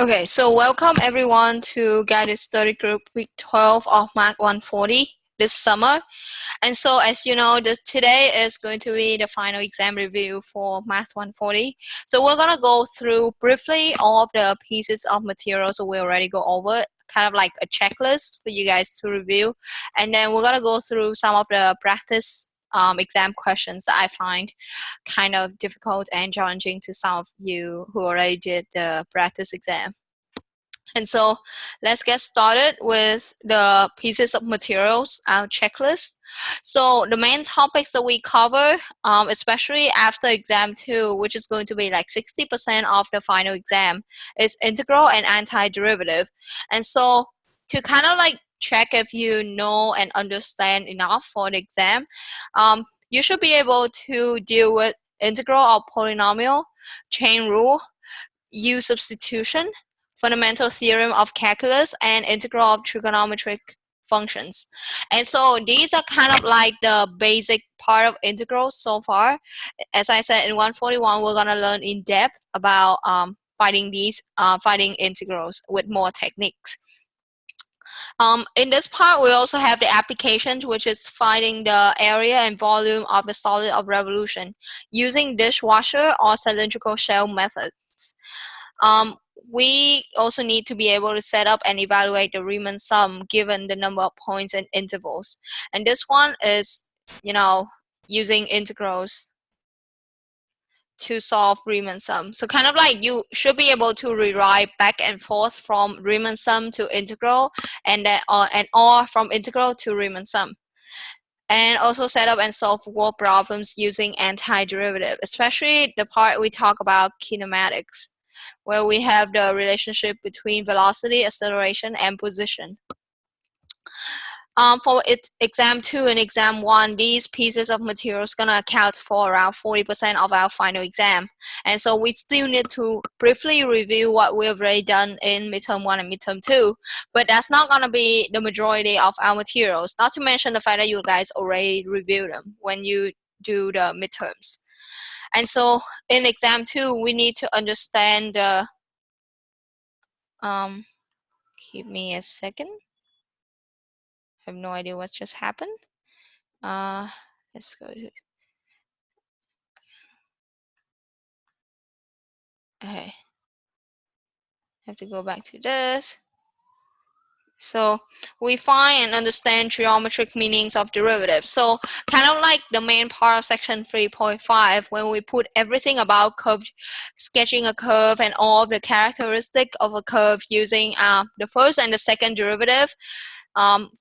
Okay, so welcome everyone to Guided Study Group Week 12 of Math 140 this summer. And so as you know, today is going to be the final exam review for Math 140. So we're going to go through briefly all of the pieces of materials we already go over, kind of like a checklist for you guys to review. And then we're going to go through some of the practice exam questions that I find kind of difficult and challenging to some of you who already did the practice exam. And so let's get started with the pieces of materials, our checklist. So the main topics that we cover, especially after exam 2, which is going to be like 60% of the final exam, is integral and antiderivative. And so to kind of like check if you know and understand enough for the exam, you should be able to deal with integral of polynomial, chain rule, U substitution, fundamental theorem of calculus, and integral of trigonometric functions. And so these are kind of like the basic part of integrals so far. As I said, in 141, we're going to learn in depth about finding integrals with more techniques. In this part, we also have the applications, which is finding the area and volume of a solid of revolution using dishwasher or cylindrical shell methods. We also need to be able to set up and evaluate the Riemann sum given the number of points and intervals. And this one is, using integrals to solve Riemann sum. So kind of like you should be able to rewrite back and forth from Riemann sum to integral and or from integral to Riemann sum. And also set up and solve word problems using antiderivative, especially the part we talk about kinematics, where we have the relationship between velocity, acceleration, and position. For exam 2 and exam 1, these pieces of materials going to account for around 40% of our final exam. And so we still need to briefly review what we've already done in midterm 1 and midterm 2. But that's not going to be the majority of our materials, not to mention the fact that you guys already reviewed them when you do the midterms. And so in exam 2, we need to understand the give me a second. I have no idea what's just happened. Let's go to okay. I have to go back to this. So we find and understand geometric meanings of derivatives. So kind of like the main part of section 3.5, when we put everything about curve, sketching a curve and all of the characteristic of a curve using the first and the second derivative,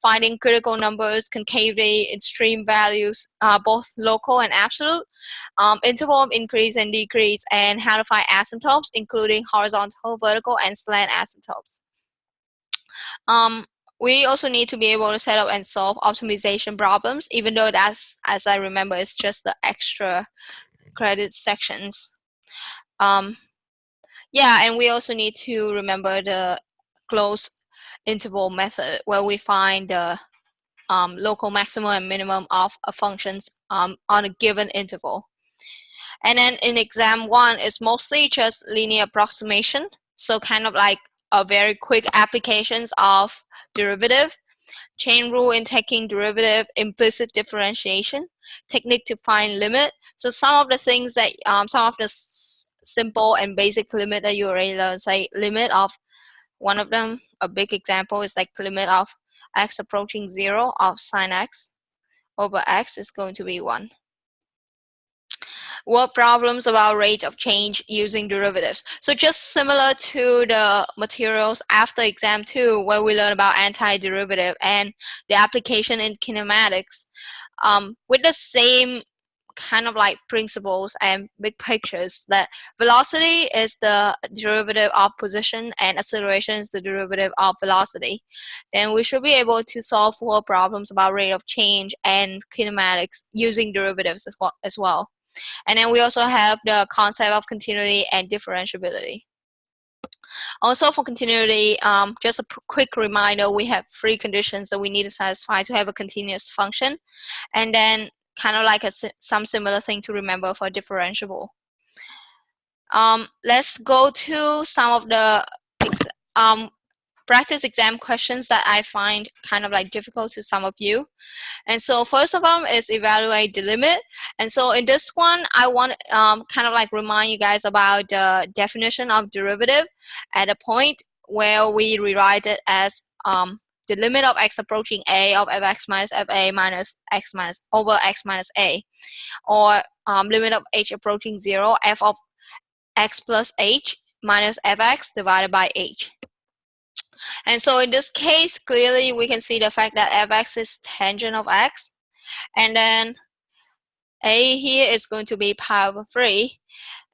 finding critical numbers, concavity, extreme values, both local and absolute, interval of increase and decrease, and how to find asymptotes, including horizontal, vertical, and slant asymptotes. We also need to be able to set up and solve optimization problems, even though that's, as I remember, it's just the extra credit sections. Yeah, and we also need to remember the closed interval method, where we find the local maximum and minimum of functions on a given interval. And then in exam 1, it's mostly just linear approximation, so kind of like a very quick applications of derivative, chain rule in taking derivative, implicit differentiation, technique to find limit. So some of the things that, some of the simple and basic limit that you already learned, say limit of one of them, a big example is like limit of x approaching 0 of sine x over x is going to be 1. What problems about rate of change using derivatives? So just similar to the materials after exam 2, where we learn about antiderivative and the application in kinematics, with the same kind of like principles and big pictures, that velocity is the derivative of position and acceleration is the derivative of velocity. Then we should be able to solve word problems about rate of change and kinematics using derivatives as well. And then we also have the concept of continuity and differentiability. Also for continuity, just a quick reminder, we have 3 conditions that we need to satisfy to have a continuous function. And then kind of like some similar thing to remember for differentiable. Let's go to some of the practice exam questions that I find kind of like difficult to some of you. And so first of all is evaluate the limit. And so in this one, I want kind of like remind you guys about the definition of derivative at a point where we rewrite it as the limit of x approaching a of fx minus fa minus x minus over x minus a, or limit of h approaching 0, f of x plus h minus fx divided by h. And so in this case, clearly we can see the fact that fx is tangent of x, and then a here is going to be pi over 3,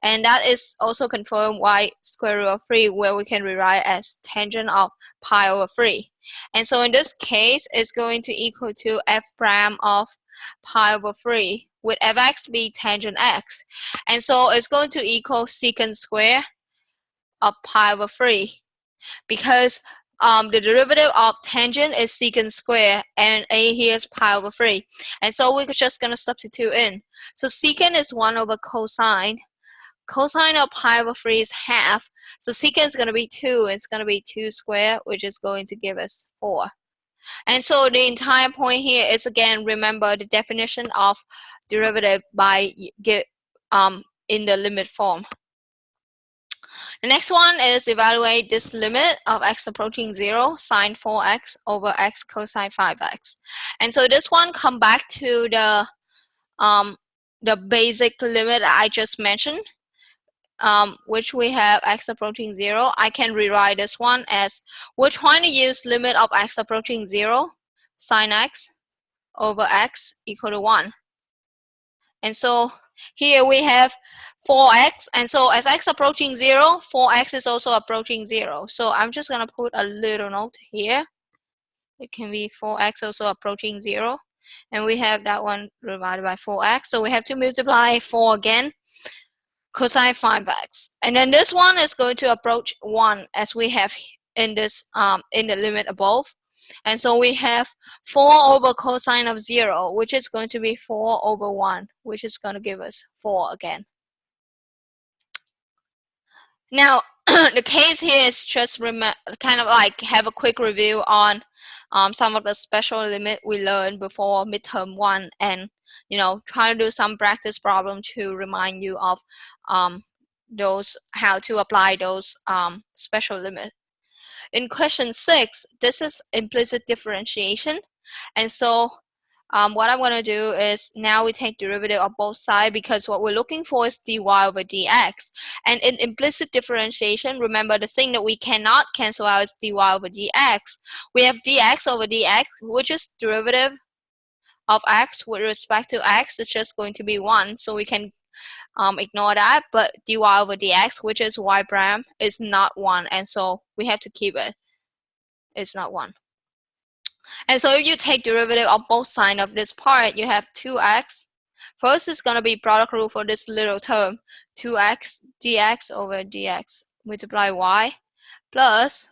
and that is also confirmed y square root of 3, where we can rewrite as tangent of pi over 3. And so in this case, it's going to equal to f prime of pi over 3, with fx be tangent x. And so it's going to equal secant square of pi over 3, because the derivative of tangent is secant square, and a here is pi over 3. And so we're just going to substitute in. So secant is 1 over cosine. Cosine of pi over 3 is half. So secant is going to be 2. It's going to be 2 squared, which is going to give us 4. And so the entire point here is, again, remember the definition of derivative by in the limit form. The next one is evaluate this limit of x approaching 0, sine 4x over x cosine 5x. And so this one come back to the basic limit I just mentioned, which we have x approaching 0. I can rewrite this one as we're trying to use limit of x approaching 0, sine x over x equal to 1. And so here we have 4x, and so as x approaching 0, 4x is also approaching 0. So I'm just going to put a little note here. It can be 4x also approaching 0. And we have that one divided by 4x. So we have to multiply 4 again, cosine 5x. And then this one is going to approach 1, as we have in this in the limit above. And so we have 4 over cosine of 0, which is going to be 4 over 1, which is going to give us 4 again. Now, the case here is just kind of like have a quick review on some of the special limit we learned before midterm 1, and try to do some practice problem to remind you of those, how to apply those special limit. In question 6, this is implicit differentiation, and so what I'm going to do is now we take derivative of both sides, because what we're looking for is dy over dx. And in implicit differentiation, remember the thing that we cannot cancel out is dy over dx. We have dx over dx, which is derivative of x with respect to x is just going to be 1, so we can ignore that. But dy over dx, which is y prime, is not 1, and so we have to keep it. It's not 1. And so if you take derivative of both sides of this part, you have 2x. First is going to be product rule for this little term, 2x dx over dx multiply y, plus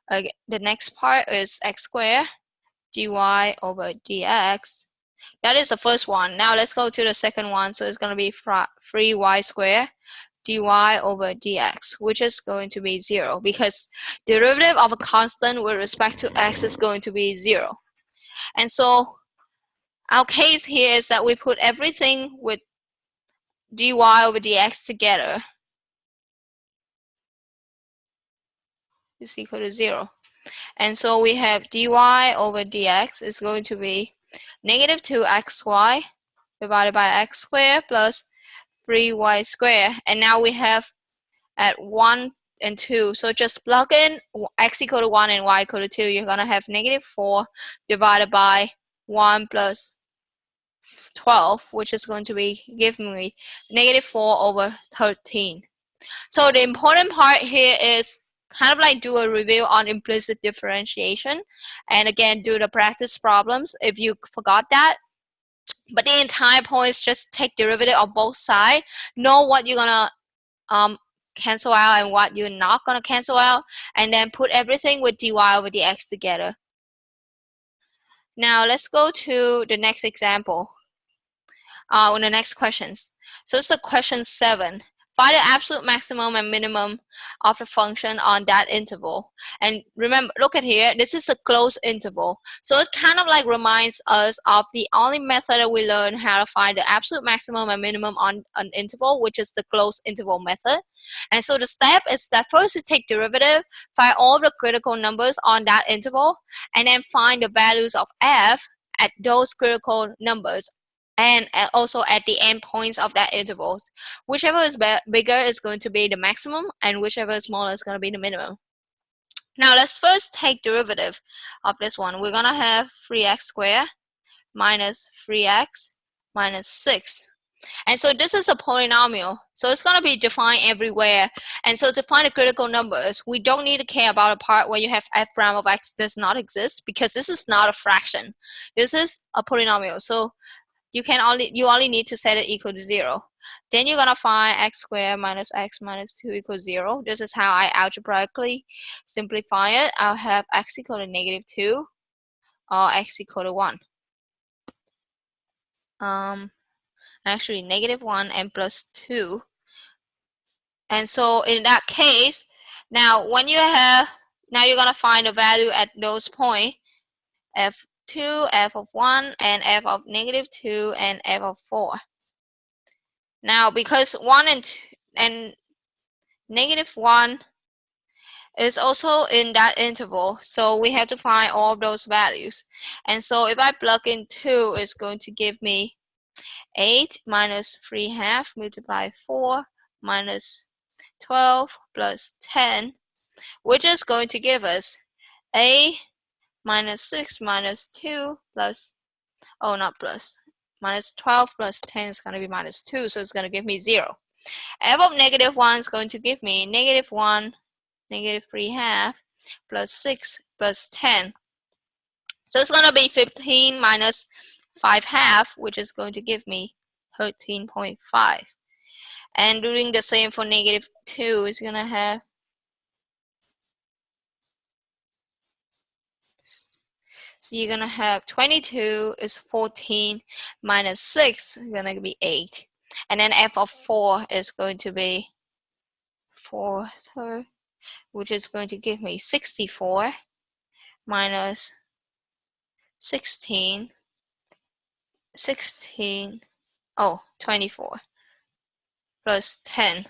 the next part is x squared dy over dx. That is the first one. Now let's go to the second one. So it's going to be 3y squared dy over dx, which is going to be 0, because derivative of a constant with respect to x is going to be 0. And so our case here is that we put everything with dy over dx together is equal to 0. And so we have dy over dx is going to be negative 2xy divided by x squared plus 3y squared. And now we have at 1 and 2. So just plug in x equal to 1 and y equal to 2. You're going to have negative 4 divided by 1 plus 12, which is going to be giving me negative 4 over 13. So the important part here is kind of like do a review on implicit differentiation, and again do the practice problems if you forgot that. But the entire point is just take derivative of both sides, know what you're gonna cancel out and what you're not gonna cancel out, and then put everything with dy over dx together. Now let's go to the next example. On the next questions. So it's the question 7. Find the absolute maximum and minimum of the function on that interval. And remember, look at here, this is a closed interval. So it kind of like reminds us of the only method that we learn how to find the absolute maximum and minimum on an interval, which is the closed interval method. And so the step is that first you take derivative, find all the critical numbers on that interval, and then find the values of f at those critical numbers and also at the endpoints of that intervals. Whichever is bigger is going to be the maximum, and whichever is smaller is going to be the minimum. Now let's first take derivative of this one. We're going to have 3x squared minus 3x minus 6. And so this is a polynomial, so it's going to be defined everywhere. And so to find the critical numbers, we don't need to care about a part where you have f prime of x does not exist, because this is not a fraction. This is a polynomial. So you only need to set it equal to 0. Then you're gonna find x squared minus x minus 2 equals 0. This is how I algebraically simplify it. I'll have x equal to -2 or x equal to 1. Actually -1 and plus 2. And so in that case, now you're gonna find the value at those points, f2, f of 1, and f of -2, and f of 4. Now, because 1 and -1 is also in that interval, so we have to find all of those values. And so if I plug in 2, it's going to give me 8 minus 3/2 multiplied 4 minus 12 plus 10, which is going to give us a minus 6 minus 2 plus, oh, not plus, minus 12 plus 10 is going to be minus 2, so it's going to give me 0. f of -1 is going to give me -1, -3/2 plus 6 plus 10. So it's going to be 15 minus 5/2, which is going to give me 13.5. And doing the same for -2 is going to have, so you're going to have 22 is 14 minus 6 is going to be 8. And then f of 4 is going to be 4 third, which is going to give me 64 minus 16, 24 plus 10.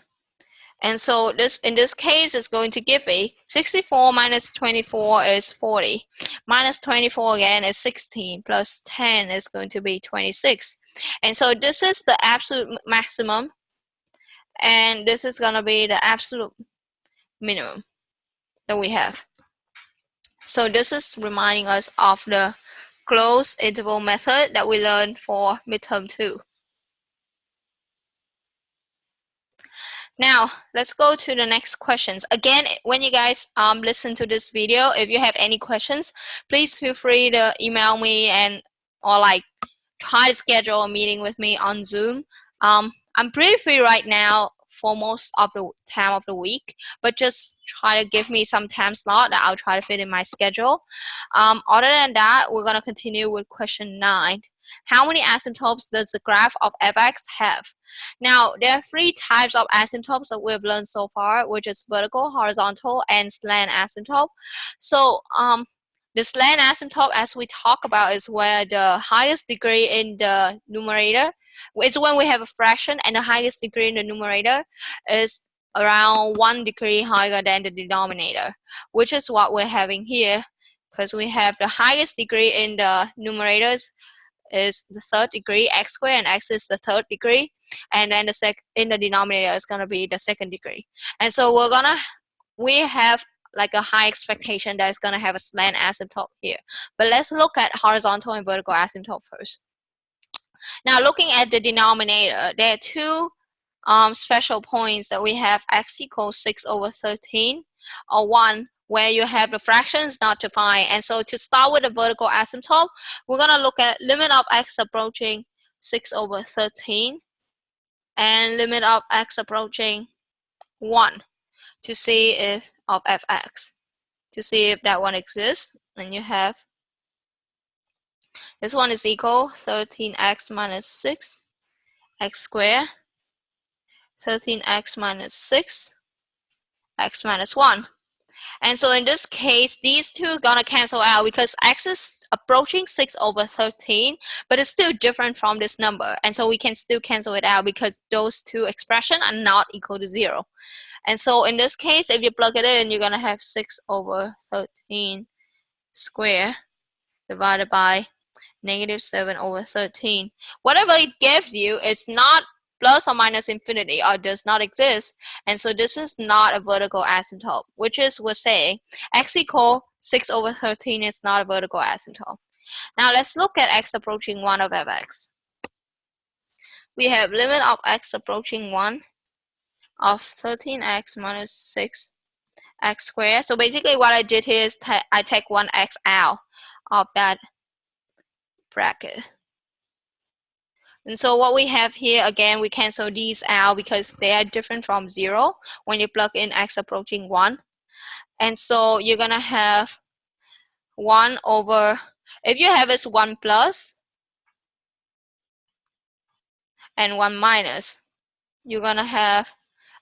And so in this case is going to give me 64 minus 24 is 40. Minus 24 again is 16 plus 10 is going to be 26. And so this is the absolute maximum, and this is going to be the absolute minimum that we have. So this is reminding us of the closed interval method that we learned for midterm 2. Now, let's go to the next questions. Again, when you guys listen to this video, if you have any questions, please feel free to email me or like try to schedule a meeting with me on Zoom. I'm pretty free right now for most of the time of the week, but just try to give me some time slot that I'll try to fit in my schedule. Other than that, we're going to continue with question 9. How many asymptotes does the graph of fx have? Now, there are 3 types of asymptotes that we've learned so far, which is vertical, horizontal, and slant asymptote. So, the slant asymptote, as we talk about, is where the highest degree in the numerator, it's when we have a fraction and the highest degree in the numerator is around 1 degree higher than the denominator, which is what we're having here, because we have the highest degree in the numerators is the 3rd degree, x squared, and x is the 3rd degree, and then in the denominator is going to be the 2nd degree. And so we have like a high expectation that it's going to have a slant asymptote here. But let's look at horizontal and vertical asymptote first. Now, looking at the denominator, there are 2 special points that we have: x equals 6/13, or 1 where you have the fractions not defined. And so to start with the vertical asymptote, we're going to look at limit of x approaching 6/13 and limit of x approaching 1 to see if of fx, to see if that one exists. And you have this one is equal 13x minus 6 x squared, 13x minus 6, x minus 1. And so in this case, these two gonna cancel out because x is approaching 6 over 13, but it's still different from this number. And so we can still cancel it out because those two expressions are not equal to 0. And so in this case, if you plug it in, you're gonna have 6 over 13 squared divided by negative 7 over 13. Whatever it gives you is not plus or minus infinity or does not exist. And so this is not a vertical asymptote, which is we're saying x equal 6 over 13 is not a vertical asymptote. Now let's look at x approaching 1 of fx. We have limit of x approaching 1 of 13x minus 6 x squared. So basically what I did here is I take 1x out of that bracket. And so what we have here, again, we cancel these out because they are different from 0 when you plug in x approaching 1. And so you're going to have 1 over, if you have it's 1 plus and 1 minus, you're going to have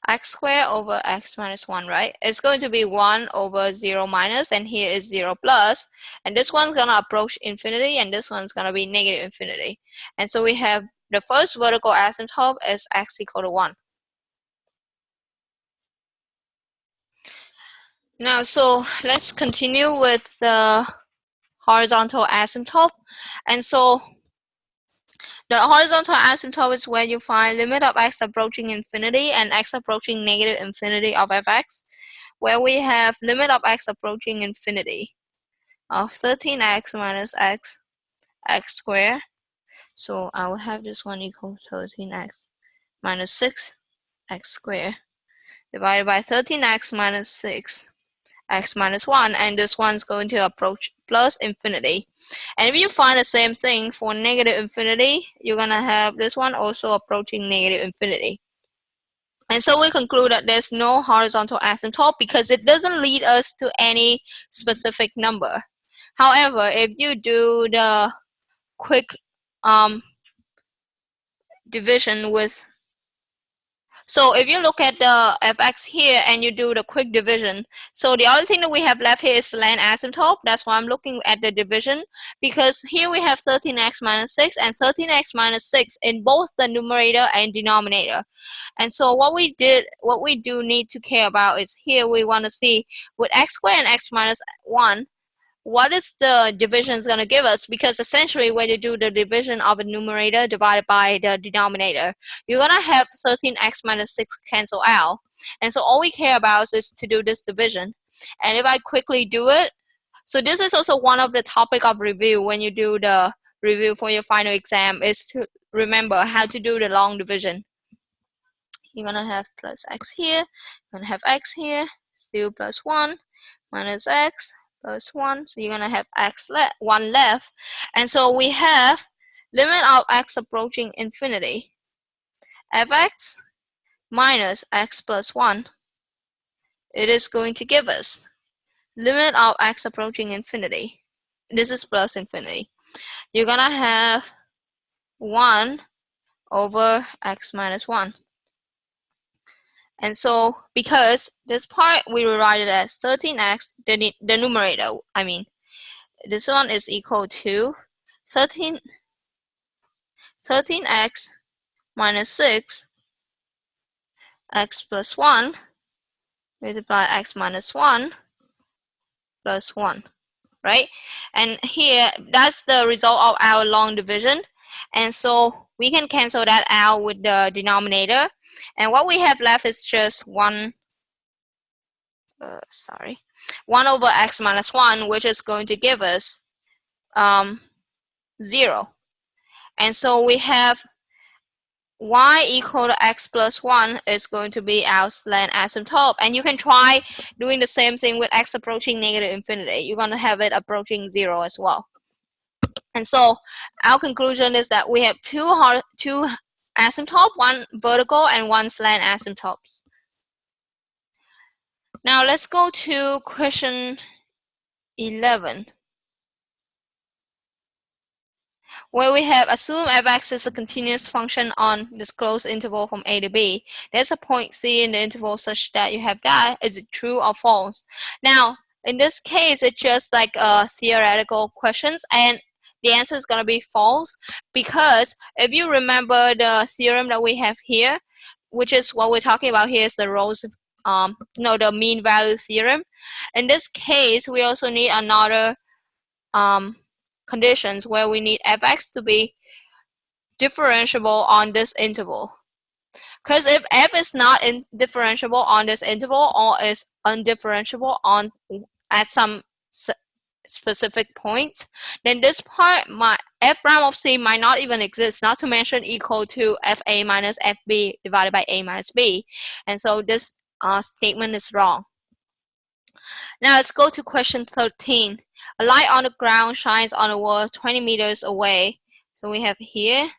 x squared over x minus 1, right? It's going to be 1 over 0 minus, and here is 0 plus. And this one's going to approach infinity, and this one's going to be negative infinity. And so we have the first vertical asymptote is x equal to 1. Now, so let's continue with the horizontal asymptote. And so the horizontal asymptote is where you find limit of x approaching infinity and x approaching negative infinity of fx, where we have limit of x approaching infinity of 13x minus x squared. So I will have this one equal 13x minus 6 x squared divided by 13x minus 6 x minus 1, and this one's going to approach plus infinity. And if you find the same thing for negative infinity, you're going to have this one also approaching negative infinity. And so we conclude that there's no horizontal asymptote because it doesn't lead us to any specific number. However, if you do the quick division with, so if you look at the fx here and you do the quick division, so the only thing that we have left here is slant asymptote. That's why I'm looking at the division, because here we have 13x minus 6 and 13x minus 6 in both the numerator and denominator. And so what we do need to care about is here we want to see with x squared and x minus 1, what is the division is going to give us, because essentially when you do the division of a numerator divided by the denominator, you're going to have 13x minus 6 cancel out. And so all we care about is to do this division. And if I quickly do it, so this is also one of the topic of review when you do the review for your final exam, is to remember how to do the long division. You're going to have plus x here, you're going to have x here, still plus 1, minus x, plus 1, so you're going to have x 1 left. And so we have limit of x approaching infinity, fx minus x plus 1. It is going to give us limit of x approaching infinity. This is plus infinity. You're going to have 1 over x minus 1. And so because this part we rewrite it as 13x, the numerator, I mean, this one is equal to 13x minus 6 x plus 1 multiply x minus 1 plus 1, right? And here, that's the result of our long division. And so we can cancel that out with the denominator. And what we have left is just 1 over x minus 1, which is going to give us 0. And so we have y equal to x plus 1 is going to be our slant asymptote. And you can try doing the same thing with x approaching negative infinity. You're going to have it approaching 0 as well. And so our conclusion is that we have two asymptotes, one vertical and one slant asymptotes. Now let's go to question 11. where we have assume f(x) is a continuous function on this closed interval from a to b. There's a point c in the interval such that you have that. Is it true or false? Now, in this case, it's just like theoretical questions, and the answer is going to be false, because if you remember the theorem that we have here, which is what we're talking about here, is the the mean value theorem. In this case, we also need another conditions where we need f(x) to be differentiable on this interval. Because if f is not differentiable on this interval, or is undifferentiable on at some specific points, then this part, f prime of c, might not even exist, not to mention equal to fa minus fb divided by a minus b. And so this statement is wrong. Now let's go to question 13. A light on the ground shines on a wall 20 meters away. So we have here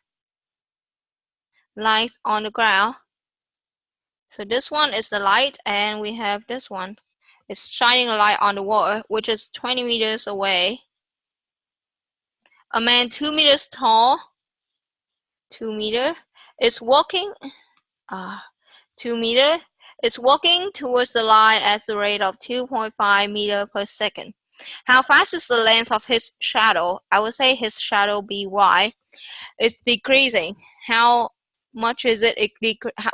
lights on the ground. So this one is the light, and we have this one. It's shining a light on the wall, which is 20 meters away. A man 2 meters tall, 2 meter, is walking 2 meter, is walking towards the light at the rate of 2.5 meter per second. How fast is the length of his shadow? I would say his shadow by. It's decreasing. How much is it?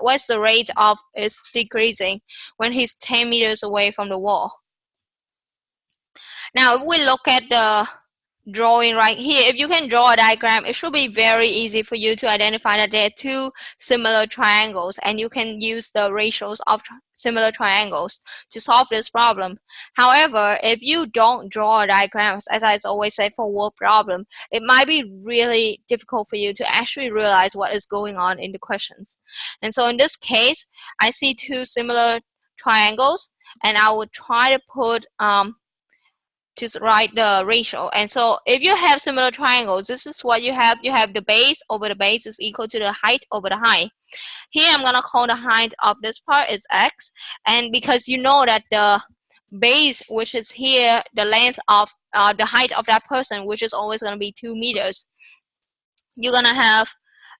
What's the rate of it's decreasing when he's 10 meters away from the wall? Now, if we look at the drawing right here, if you can draw a diagram, it should be very easy for you to identify that there are two similar triangles, and you can use the ratios of similar triangles to solve this problem. However, if you don't draw diagrams, as I always say for word problem, it might be really difficult for you to actually realize what is going on in the questions. And so in this case, I see two similar triangles, and I would try to put to write the ratio. And so if you have similar triangles, this is what you have. You have the base over the base is equal to the height over the height. Here I'm gonna call the height of this part is x, and because you know that the base, which is here, the length of the height of that person, which is always gonna be 2 meters, you're gonna have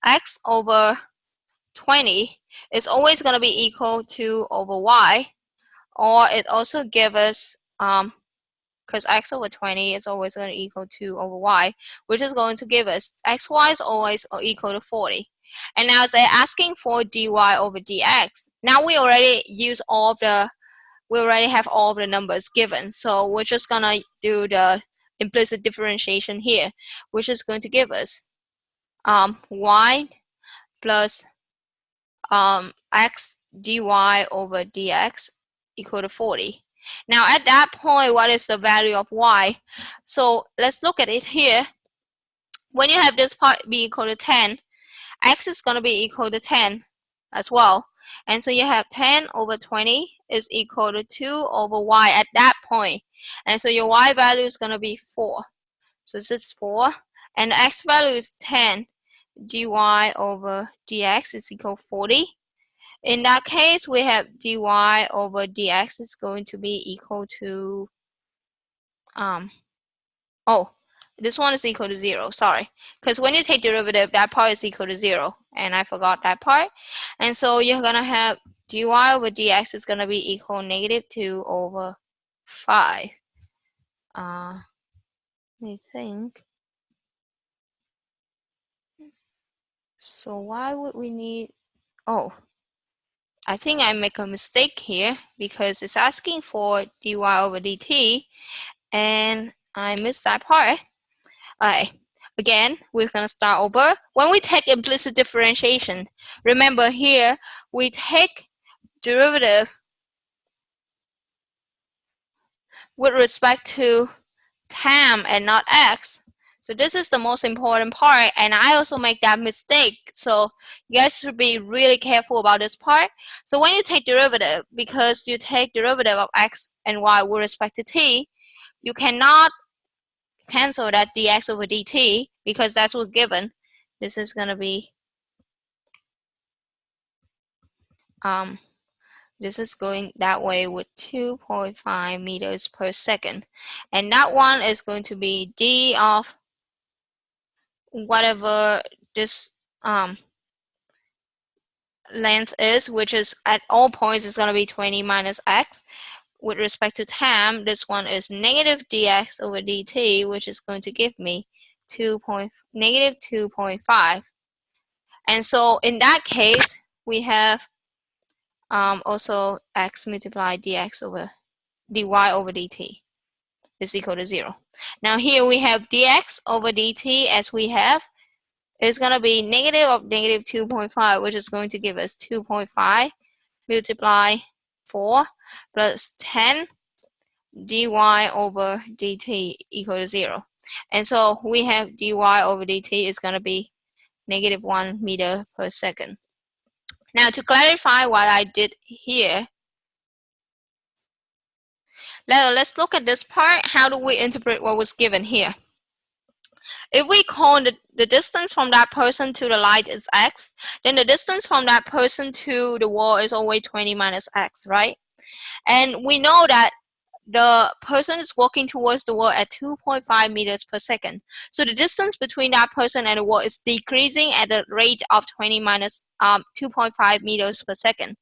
x over 20 is always gonna be equal to over y, or it also gives us because x over 20 is always going to equal to over y, which is going to give us xy is always equal to 40. And now they're asking for dy over dx. Now we already have all of the numbers given, so we're just going to do the implicit differentiation here, which is going to give us y plus x dy over dx equal to 40. Now at that point, what is the value of y? So let's look at it here. When you have this part be equal to 10, x is going to be equal to 10 as well. And so you have 10 over 20 is equal to 2 over y at that point. And so your y value is going to be 4. So this is 4. And the x value is 10. dy over dx is equal to 40. In that case, we have dy over dx is going to be equal to, this one is equal to 0, sorry. Because when you take derivative, that part is equal to 0. And I forgot that part. And so you're going to have dy over dx is going to be equal to -2 over 5. Let me think. So why would we need, I think I make a mistake here because it's asking for dy over dt, and I missed that part. Alright, again, we're going to start over. When we take implicit differentiation, remember here, we take derivative with respect to tam and not x. So this is the most important part, and I also make that mistake. So you guys should be really careful about this part. So when you take derivative, because you take derivative of x and y with respect to t, you cannot cancel that dx over dt because that's what's given. This is going to be this is going that way with 2.5 meters per second, and that one is going to be d of whatever this length is, which is at all points is going to be 20 minus x. With respect to time, this one is negative dx over dt, which is going to give me negative 2.5. And so in that case, we have also x multiplied dx over dy over dt is equal to 0. Now here we have dx over dt as we have. It's going to be negative of negative 2.5, which is going to give us 2.5 multiply 4 plus 10 dy over dt equal to 0. And so we have dy over dt is going to be negative 1 meter per second. Now to clarify what I did here, let's look at this part. How do we interpret what was given here? If we call the distance from that person to the light is x, then the distance from that person to the wall is always 20 minus x, right? And we know that the person is walking towards the wall at 2.5 meters per second. So the distance between that person and the wall is decreasing at the rate of 20 minus 2.5 meters per second.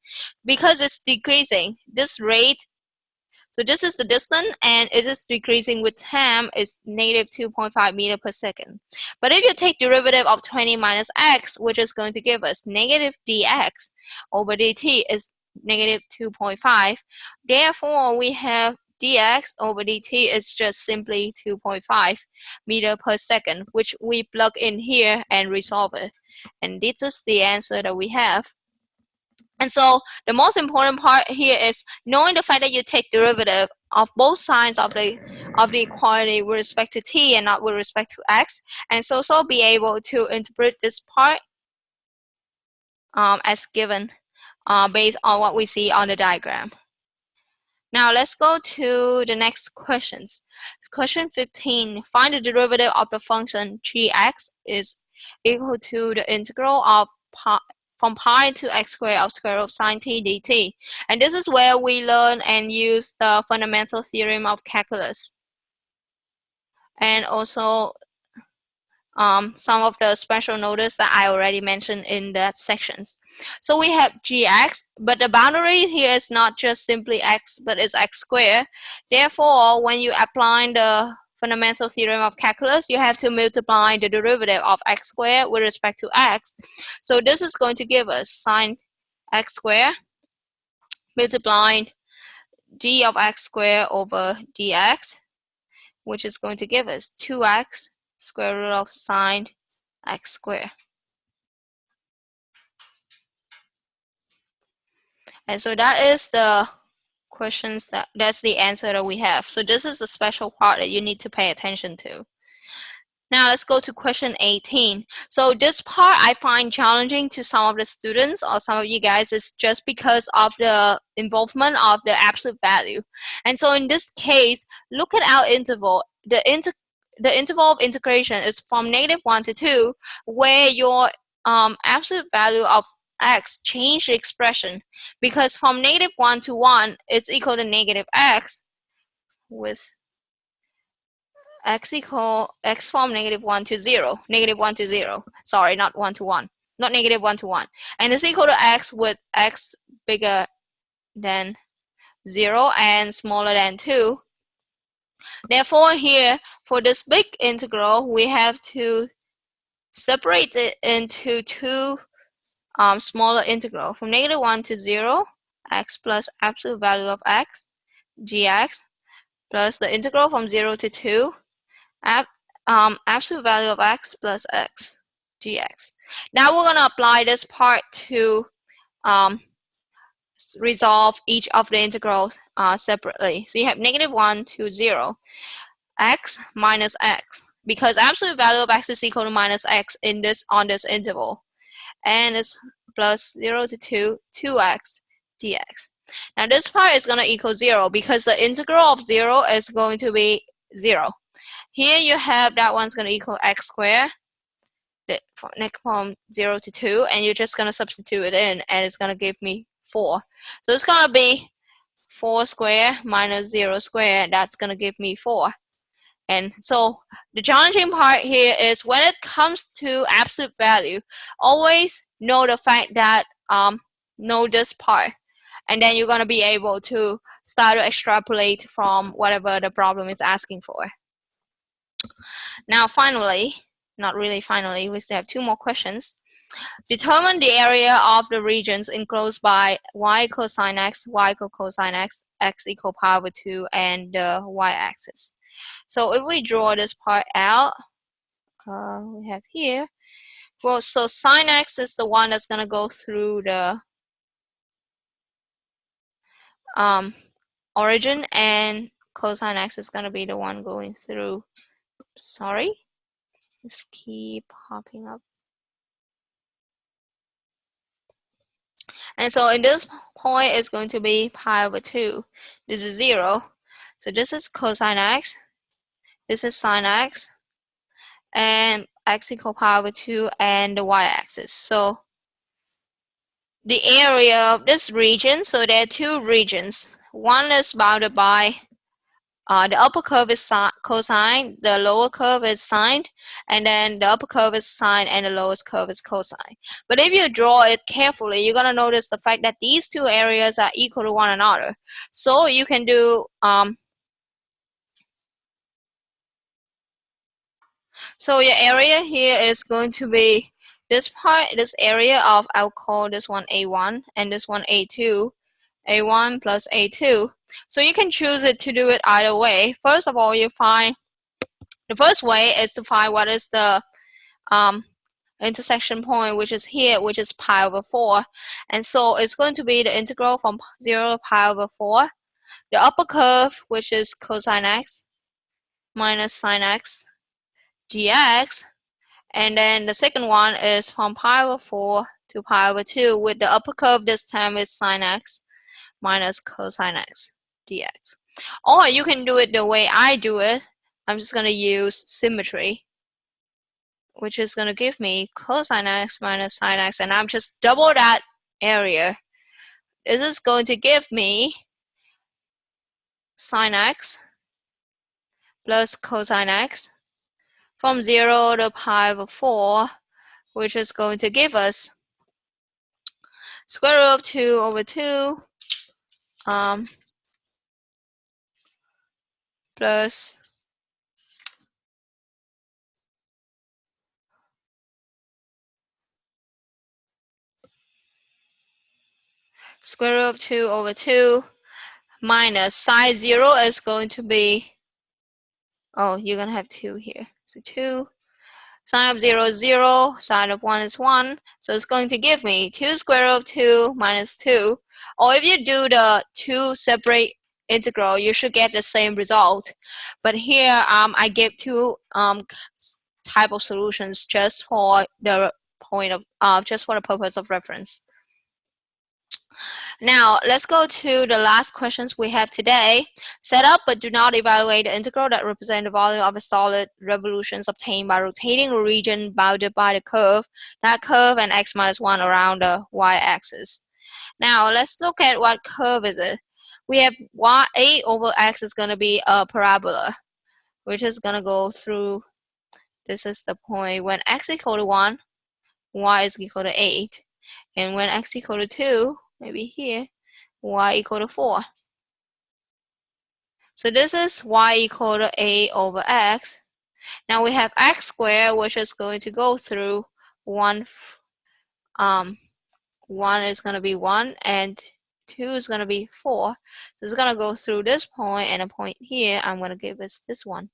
Because it's decreasing, this rate, so this is the distance and it is decreasing with time is negative 2.5 meter per second. But if you take derivative of 20 minus x, which is going to give us negative dx over dt is negative 2.5. Therefore, we have dx over dt is just simply 2.5 meter per second, which we plug in here and resolve it. And this is the answer that we have. And so the most important part here is knowing the fact that you take derivative of both sides of the equality with respect to t and not with respect to x, and so be able to interpret this part as given based on what we see on the diagram. Now let's go to the next questions. Question 15. Find the derivative of the function gx is equal to the integral of from pi to x squared of square root of sine t dt. And this is where we learn and use the fundamental theorem of calculus. And also some of the special notice that I already mentioned in that sections. So we have gx, but the boundary here is not just simply x, but it's x squared. Therefore, when you apply the fundamental theorem of calculus, you have to multiply the derivative of x squared with respect to x. So this is going to give us sine x squared multiplying d of x squared over dx, which is going to give us 2x square root of sine x squared. And so that is the questions that's the answer that we have. So this is the special part that you need to pay attention to. Now let's go to question 18. So this part I find challenging to some of the students or some of you guys is just because of the involvement of the absolute value. And so in this case, look at our interval. The interval of integration is from -1 to 2, where your absolute value of x change the expression, because from -1 to 1 it's equal to negative x, with x from -1 to 0, -1 to 0, sorry, not 1 to 1, not -1 to 1, and it's equal to x with x bigger than 0 and smaller than 2. Therefore here, for this big integral, we have to separate it into two smaller integral. From -1 to 0, x plus absolute value of x, gx, plus the integral from 0 to 2, absolute value of x plus x, gx. Now we're going to apply this part to resolve each of the integrals separately. So you have -1 to 0, x minus x, because absolute value of x is equal to minus x on this interval, and it's plus 0 to 2, 2x dx. Now this part is going to equal 0 because the integral of 0 is going to be 0. Here you have that one's going to equal x squared from 0 to 2, and you're just going to substitute it in, and it's going to give me 4. So it's going to be 4 squared minus 0 squared, that's going to give me 4. And so the challenging part here is when it comes to absolute value, always know the fact that know this part, and then you're going to be able to start to extrapolate from whatever the problem is asking for. Now finally, not really finally, we still have 2 more questions. Determine the area of the regions enclosed by y equals sine x, y equals cosine x, x equal pi over 2, and the y-axis. So if we draw this part out, we have here. Well, so sine x is the one that's going to go through the origin, and cosine x is going to be the one going through. Sorry, just keep popping up. And so in this point, it's going to be pi over 2. This is 0. So this is cosine x. This is sine x. And x equal pi over 2 and the y-axis. So the area of this region, so there are 2 regions. One is bounded by the upper curve is cosine, the lower curve is sine, and then the upper curve is sine and the lowest curve is cosine. But if you draw it carefully, you're going to notice the fact that these 2 areas are equal to one another. So you can do so your area here is going to be this part, this area of, I'll call this one A1 and this one A2. A1 plus A2. So you can choose it to do it either way. First of all, you find the first way is to find what is the intersection point, which is here, which is pi over 4. And so it's going to be the integral from 0 to pi over 4. The upper curve, which is cosine x minus sine x dx. And then the second one is from pi over 4 to pi over 2, with the upper curve this time is sine x minus cosine x dx. Or you can do it the way I do it. I'm just going to use symmetry, which is going to give me cosine x minus sine x, and I'm just double that area. This is going to give me sine x plus cosine x from 0 to pi over 4, which is going to give us square root of 2 over 2 plus square root of 2 over 2 minus sine 0 is going to be, oh, you're going to have 2 here. So 2, sine of 0 is 0, sine of 1 is 1. So it's going to give me 2 square root of 2 minus 2. Or if you do the 2 separate integral, you should get the same result. But here I gave 2 type of solutions just for the point of just for the purpose of reference. Now let's go to the last questions we have today. Set up but do not evaluate the integral that represent the volume of a solid revolutions obtained by rotating a region bounded by the curve, that curve, and x minus 1 around the y-axis. Now let's look at what curve is it. We have a over x is going to be a parabola, which is going to go through, this is the point when x equal to 1, y is equal to 8. And when x equal to 2, maybe here, y equal to 4. So this is y equal to a over x. Now we have x squared, which is going to go through 1. 1 is going to be 1, and 2 is going to be 4. So it's going to go through this point, and a point here, I'm going to give us this one.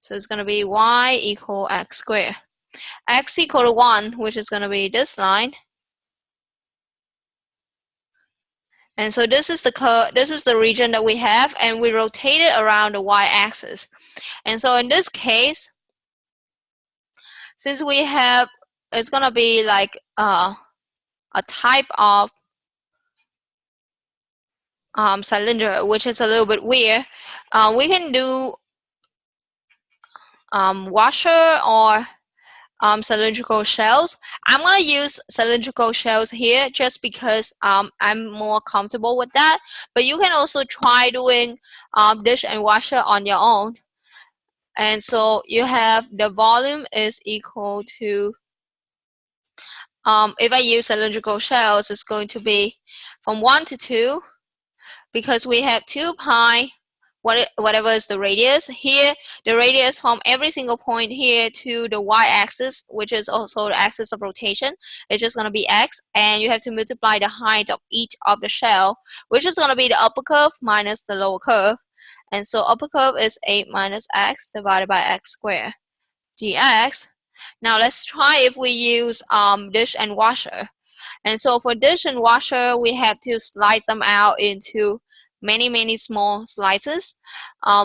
So it's going to be y equal x squared. X equal to 1, which is going to be this line. And so this is the region that we have, and we rotate it around the y-axis. And so in this case, since we have, it's gonna be like a type of cylinder, which is a little bit weird. We can do washer or cylindrical shells. I'm gonna use cylindrical shells here just because I'm more comfortable with that. But you can also try doing dish and washer on your own. And so you have the volume is equal to, if I use cylindrical shells, it's going to be from 1 to 2, because we have 2 pi, whatever is the radius. Here, the radius from every single point here to the y-axis, which is also the axis of rotation, is just going to be x, and you have to multiply the height of each of the shell, which is going to be the upper curve minus the lower curve. And so upper curve is 8 minus x divided by x squared dx. Now let's try if we use dish and washer. And so for dish and washer, we have to slice them out into many small slices,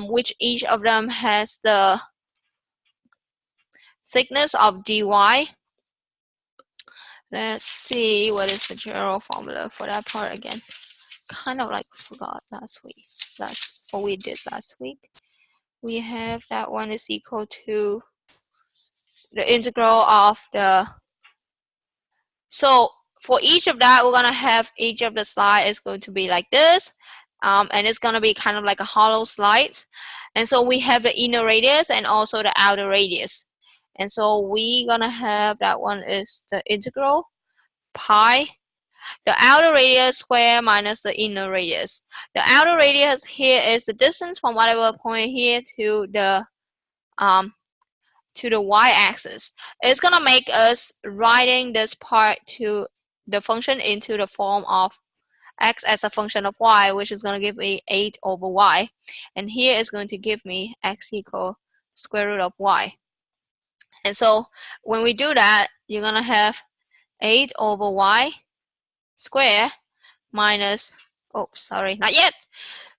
which each of them has the thickness of dy. Let's see what is the general formula for that part again. Kind of like forgot last week. What we did last week. We have that one is equal to the integral of the. So for each of that, we're gonna have each of the slide is going to be like this, and it's gonna be kind of like a hollow slide. And so we have the inner radius and also the outer radius. And so we gonna have that one is the integral pi, the outer radius square minus the inner radius. The outer radius here is the distance from whatever point here to the y-axis. It's gonna make us writing this part to the function into the form of x as a function of y, which is going to give me 8 over y. And here is going to give me x equal square root of y. And so when we do that, you're going to have 8 over y square minus, oh, sorry, not yet,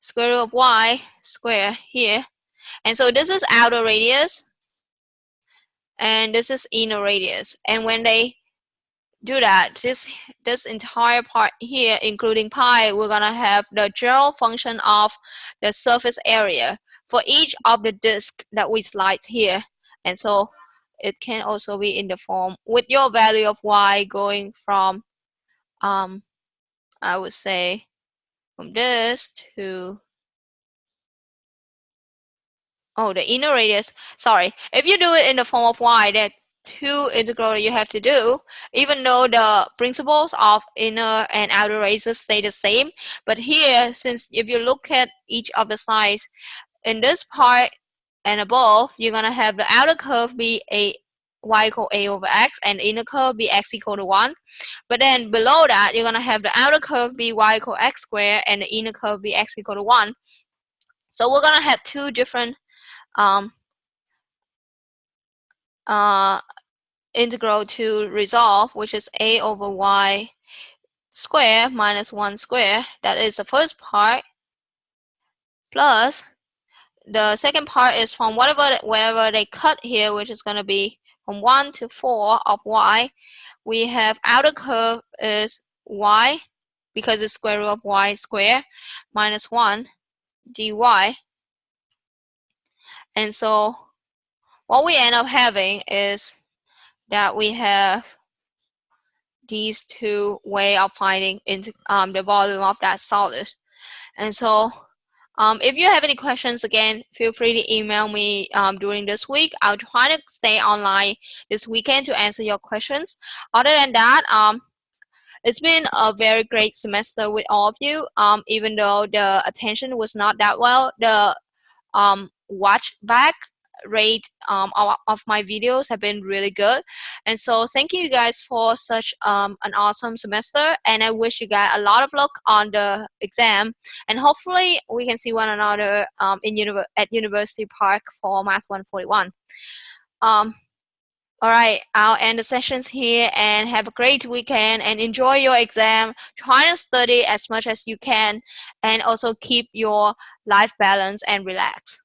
square root of y square here. And so this is outer radius, and this is inner radius. And when they do that, this entire part here, including pi, we're gonna have the general function of the surface area for each of the disk that we slice here. And so it can also be in the form with your value of y going from I would say from this to, oh, the inner radius. Sorry, if you do it in the form of y, that 2 integral you have to do, even though the principles of inner and outer radius stay the same. But here, since if you look at each of the slides, in this part and above, you're gonna have the outer curve be y equal a over x, and the inner curve be x equal to 1. But then below that, you're gonna have the outer curve be y equal x squared, and the inner curve be x equal to 1. So we're gonna have 2 different integral to resolve, which is a over y square minus 1 square. That is the first part, plus the second part is from wherever they cut here, which is going to be from 1 to 4 of y. We have outer curve is y, because it's square root of y square, minus 1 dy. And so what we end up having is that we have these 2 way of finding into the volume of that solid. And so if you have any questions, again, feel free to email me during this week. I'll try to stay online this weekend to answer your questions. Other than that, it's been a very great semester with all of you. Even though the attention was not that well, the watch back rate of my videos have been really good. And so thank you guys for such an awesome semester, and I wish you guys a lot of luck on the exam, and hopefully we can see one another at University Park for Math 141. All right, I'll end the sessions here, and have a great weekend and enjoy your exam. Try to study as much as you can, and also keep your life balance and relax.